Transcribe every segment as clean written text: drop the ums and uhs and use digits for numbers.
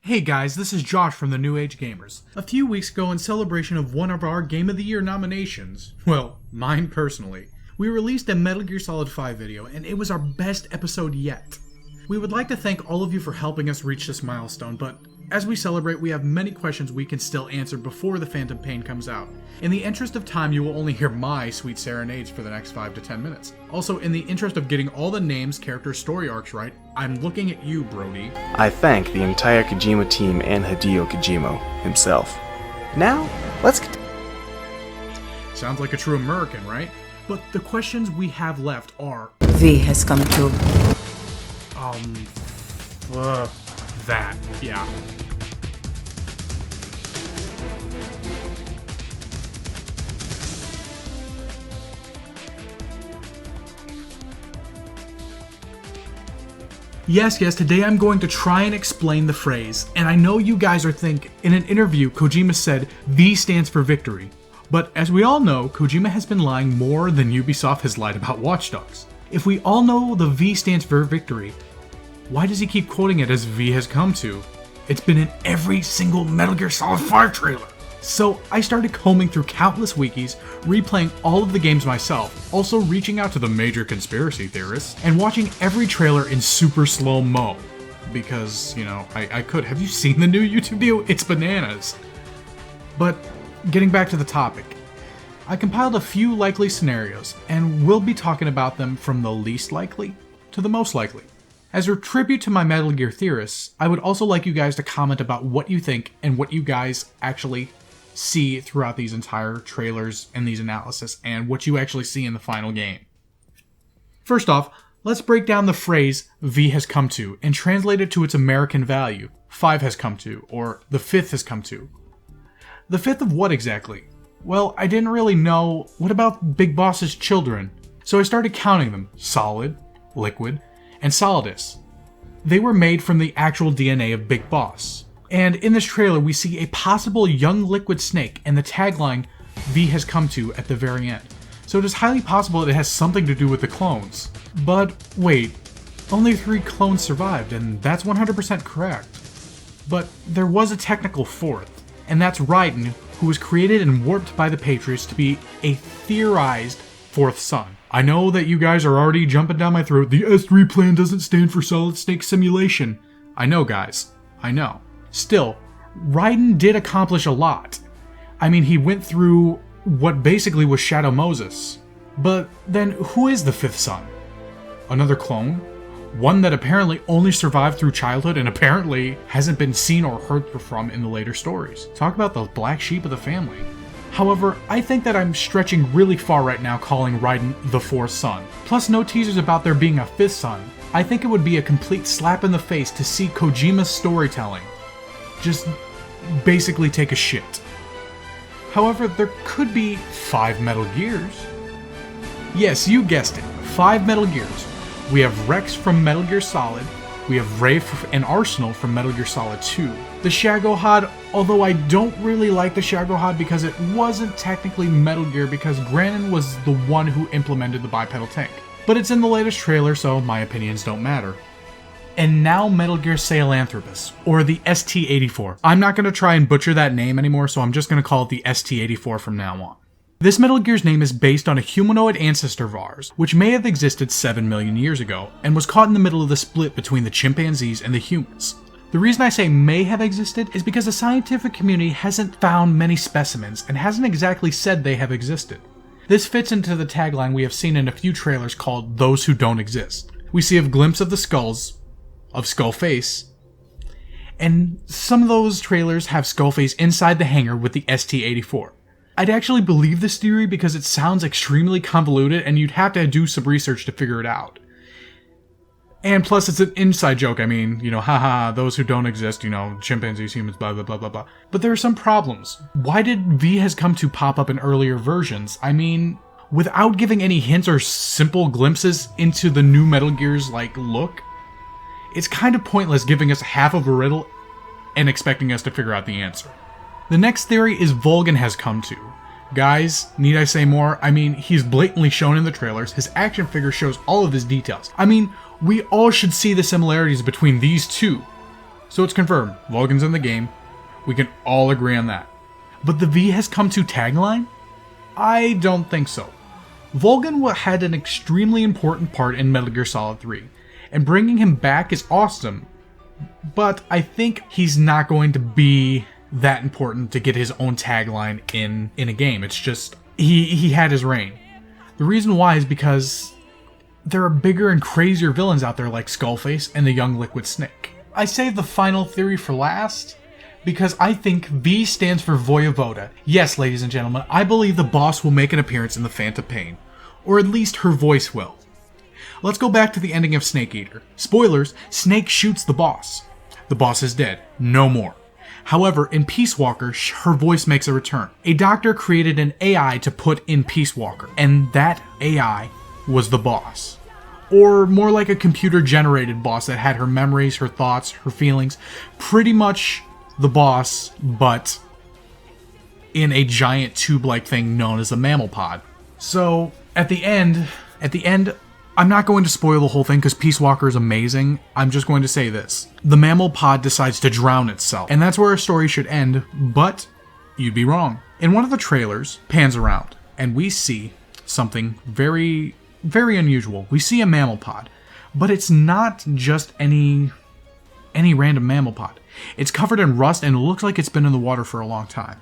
Hey guys, this is Josh from the new Age Gamers. A few weeks ago, in celebration of one of our Game of the Year nominations, well, mine personally, we released a Metal Gear Solid 5 video, and it was our best episode yet. We would like to thank all of you for helping us reach this milestone, but as we celebrate, we have many questions we can still answer before the Phantom Pain comes out. In the interest of time, you will only hear my sweet serenades for the next 5 to 10 minutes. Also, in the interest of getting all the names, characters, story arcs right, I'm looking at you, Brody. I thank the entire Kojima team and Hideo Kojima himself. Now, let's get... Sounds like a true American, right? But the questions we have left are... V has come to... that, yeah. Yes, today I'm going to try and explain the phrase, and I know you guys are thinking, in an interview, Kojima said, V stands for victory. But as we all know, Kojima has been lying more than Ubisoft has lied about Watch Dogs. If we all know the V stands for victory, why does he keep quoting it as V has come to? It's been in every single Metal Gear Solid 5 trailer. So I started combing through countless wikis, replaying all of the games myself, also reaching out to the major conspiracy theorists, and watching every trailer in super slow-mo. Because, you know, I could. Have you seen the new YouTube video? It's bananas. But getting back to the topic, I compiled a few likely scenarios, and we'll be talking about them from the least likely to the most likely. As a tribute to my Metal Gear theorists, I would also like you guys to comment about what you think and what you guys actually see throughout these entire trailers and these analysis, and what you actually see in the final game. First off, let's break down the phrase V has come to and translate it to its American value. 5 has come to, or the 5th has come to. The 5th of what exactly? Well, I didn't really know. What about Big Boss's children? So I started counting them. Solid, Liquid, and Solidus. They were made from the actual DNA of Big Boss. And in this trailer, we see a possible young Liquid Snake and the tagline, V has come to, at the very end. So it is highly possible that it has something to do with the clones. But wait, only 3 clones survived, and that's 100% correct. But there was a technical 4th, and that's Raiden, who was created and warped by the Patriots to be a theorized 4th son. I know that you guys are already jumping down my throat. The S3 plan doesn't stand for Solid Snake Simulation. I know, guys. I know. Still, Raiden did accomplish a lot. I mean, he went through what basically was Shadow Moses. But then, who is the 5th son? Another clone? One that apparently only survived through childhood and apparently hasn't been seen or heard from in the later stories. Talk about the black sheep of the family. However, I think that I'm stretching really far right now calling Raiden the 4th son. Plus no teasers about there being a 5th son. I think it would be a complete slap in the face to see Kojima's storytelling just basically take a shit. However, there could be 5 Metal Gears. Yes, you guessed it, 5 Metal Gears. We have Rex from Metal Gear Solid, we have Rafe and Arsenal from Metal Gear Solid 2. The Shagohod, although I don't really like the Shagohod because it wasn't technically Metal Gear because Granin was the one who implemented the bipedal tank. But it's in the latest trailer, so my opinions don't matter. And now Metal Gear Sahelanthropus, or the ST-84. I'm not going to try and butcher that name anymore, so I'm just going to call it the ST-84 from now on. This Metal Gear's name is based on a humanoid ancestor of ours, which may have existed 7 million years ago, and was caught in the middle of the split between the chimpanzees and the humans. The reason I say may have existed is because the scientific community hasn't found many specimens, and hasn't exactly said they have existed. This fits into the tagline we have seen in a few trailers called Those Who Don't Exist. We see a glimpse of the skulls, of Skullface, and some of those trailers have Skullface inside the hangar with the ST-84. I'd actually believe this theory because it sounds extremely convoluted and you'd have to do some research to figure it out. And plus it's an inside joke, I mean, you know, haha, those who don't exist, you know, chimpanzees, humans, blah blah blah blah blah. But there are some problems. Why did V has come to pop up in earlier versions? I mean, without giving any hints or simple glimpses into the new Metal Gear's, look, it's kind of pointless giving us half of a riddle and expecting us to figure out the answer. The next theory is Volgin has come to. Guys, need I say more? I mean, he's blatantly shown in the trailers, his action figure shows all of his details. I mean, we all should see the similarities between these two. So it's confirmed, Vulcan's in the game. We can all agree on that. But the V has come to tagline? I don't think so. Vulcan had an extremely important part in Metal Gear Solid 3, and bringing him back is awesome, but I think he's not going to be that important to get his own tagline in a game. It's just, he had his reign. The reason why is because there are bigger and crazier villains out there like Skullface and the young Liquid Snake. I saved the final theory for last, because I think V stands for Voyevoda. Yes, ladies and gentlemen, I believe the boss will make an appearance in the Phantom Pain. Or at least her voice will. Let's go back to the ending of Snake Eater. Spoilers, Snake shoots the boss. The boss is dead. No more. However, in Peace Walker, her voice makes a return. A doctor created an AI to put in Peace Walker, and that AI was the boss. Or more like a computer-generated boss that had her memories, her thoughts, her feelings. Pretty much the boss, but in a giant tube-like thing known as a mammal pod. So, at the end, I'm not going to spoil the whole thing because Peace Walker is amazing. I'm just going to say this. The mammal pod decides to drown itself, and that's where our story should end, but you'd be wrong. In one of the trailers, pans around, and we see something very, very unusual. We see a mammal pod, but it's not just any random mammal pod. It's covered in rust and it looks like it's been in the water for a long time.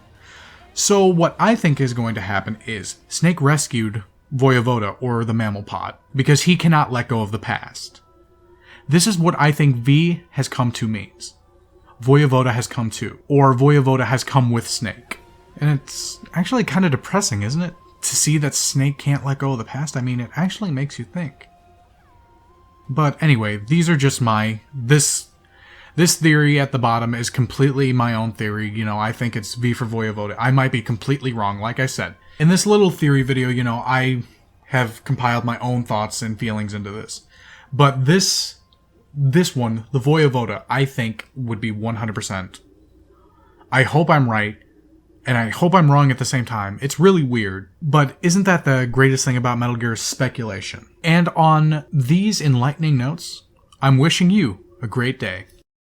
So what I think is going to happen is Snake rescued Voyevoda, or the mammal pod, because he cannot let go of the past. This is what I think V has come to means. Voyevoda has come to, or Voyevoda has come with Snake. And it's actually kind of depressing, isn't it? To see that Snake can't let go of the past. I mean, it actually makes you think. But anyway, these are just this theory at the bottom is completely my own theory. You know, I think it's V for Voyevoda. I might be completely wrong, like I said. In this little theory video, you know, I have compiled my own thoughts and feelings into this. But this one, the Voyevoda, I think would be 100%. I hope I'm right, and I hope I'm wrong at the same time. It's really weird, but isn't that the greatest thing about Metal Gear? Speculation. And on these enlightening notes, I'm wishing you a great day.